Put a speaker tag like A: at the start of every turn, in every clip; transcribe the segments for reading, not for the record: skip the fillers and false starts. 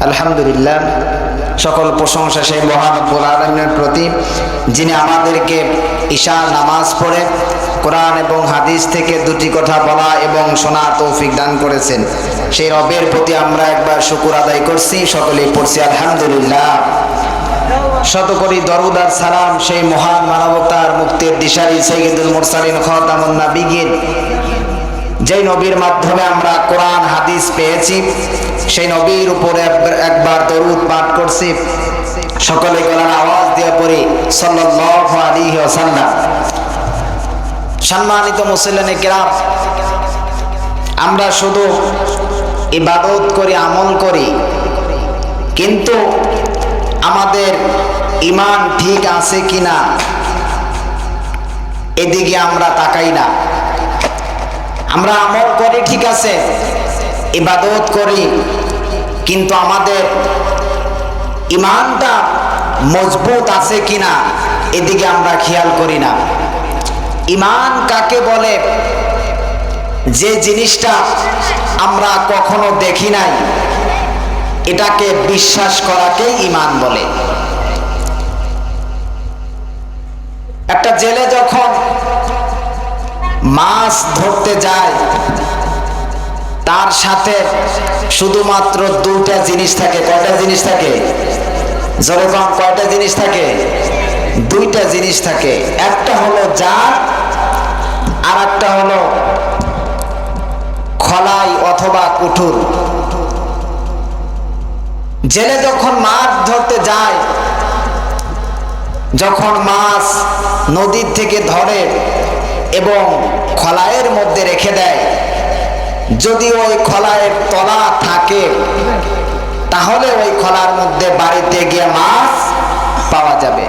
A: আলহামদুলিল্লাহ, সকল প্রশংসা সেই মহান রব্বুল আলামিনের প্রতি, যিনি আমাদেরকে ঈশার নামাজ পড়ে কোরআন এবং হাদিস থেকে দুটি কথা বলা এবং শোনার তৌফিক দান করেছেন। সেই রবের প্রতি আমরা একবার শুকর আদায় করছি, সকলেই পড়ছি আলহামদুলিল্লাহ। শতকোটি দরুদ আর সালাম সেই মহান মানবতার মুক্তির দিশারি সাইয়্যিদুল মুরসালিন খাতামুন নবিয়্যিন, যেই নবীর মাধ্যমে আমরা কোরআন হাদিস পেয়েছি, সেই নবীর উপরে একবার দরুদ পাঠ করছি। সকলে গলার আওয়াজ দিয়ে পড়ি সাল্লাল্লাহু আলাইহি ওয়াসাল্লাম। সম্মানিত মুসলিম কিরাম, আমরা শুধু ইবাদত করি, আমল করি, কিন্তু আমাদের ঈমান ঠিক আছে কিনা এদিকে আমরা তাকাই না। আমরা আমল করি ঠিক আছে, ইবাদত করি, কিন্তু আমাদের ঈমানটা মজবুত আছে কিনা এদিকে আমরা খেয়াল করি না। ঈমান কাকে বলে? যে জিনিসটা আমরা কখনো দেখি নাই, এটাকে বিশ্বাস করাকেই ঈমান বলে। একটা জেলে যখন মাছ ধরতে যায়, তার সাথে শুধুমাত্র দুইটা জিনিস থাকে। কয়টা জিনিস থাকে? যেরকম কয়টা জিনিস থাকে? দুইটা জিনিস থাকে। একটা হলো জাল, আর একটা হলো খলাই অথবা কুঠুর। জেলে যখন মাছ ধরতে যায়, যখন মাছ নদীর থেকে ধরে এবং খলাইয়ের মধ্যে রেখে দেয়, যদি ওই খলাইয়ের তলা থাকে তাহলে ওই খলার মধ্যে বাড়িতে গিয়ে মাছ পাওয়া যাবে।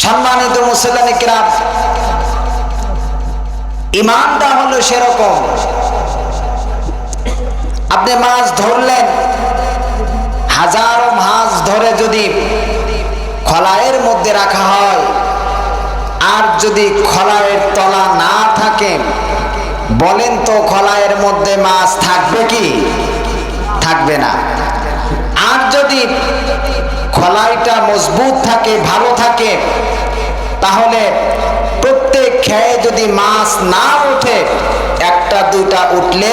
A: সম্মানিত মুসলিম কিরাম, ঈমানটা হলো সেরকম। আপনি মাছ ধরলেন, হাজারো মাছ ধরে যদি খলাইয়ের মধ্যে রাখা হয়, আর যদি খলাইয়ের তলা না থাকে, বলেন তো খলাইয়ের মধ্যে মাছ থাকবে কি? থাকবে না। আর যদি খলাইটা মজবুত থাকে, ভালো থাকে, তাহলে প্রত্যেক খেয়ে যদি মাছ না ওঠে, একটা দুইটা উঠলে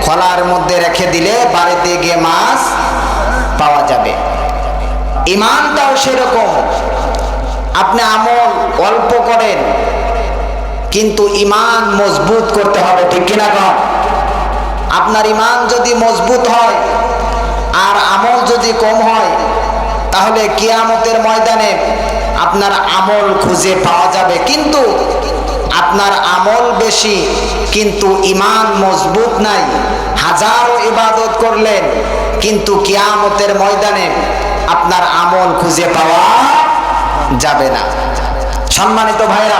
A: খলার মধ্যে রেখে দিলে বাড়িতে গিয়ে মাছ পাওয়া যাবে। ঈমানটাও সেরকম। আপনি আমল অল্প করেন, কিন্তু ঈমান মজবুত করতে হবে, ঠিক কিনা কন? আপনার ঈমান যদি মজবুত হয় আর আমল যদি কম হয়, তাহলে কিয়ামতের ময়দানে আপনার আমল খুঁজে পাওয়া যাবে। কিন্তু আপনার আমল বেশি কিন্তু ঈমান মজবুত নাই, হাজারো ইবাদত করলেন, কিন্তু কিয়ামতের ময়দানে আপনার আমল খুঁজে পাওয়া যাবে না। সম্মানিত ভাইরা,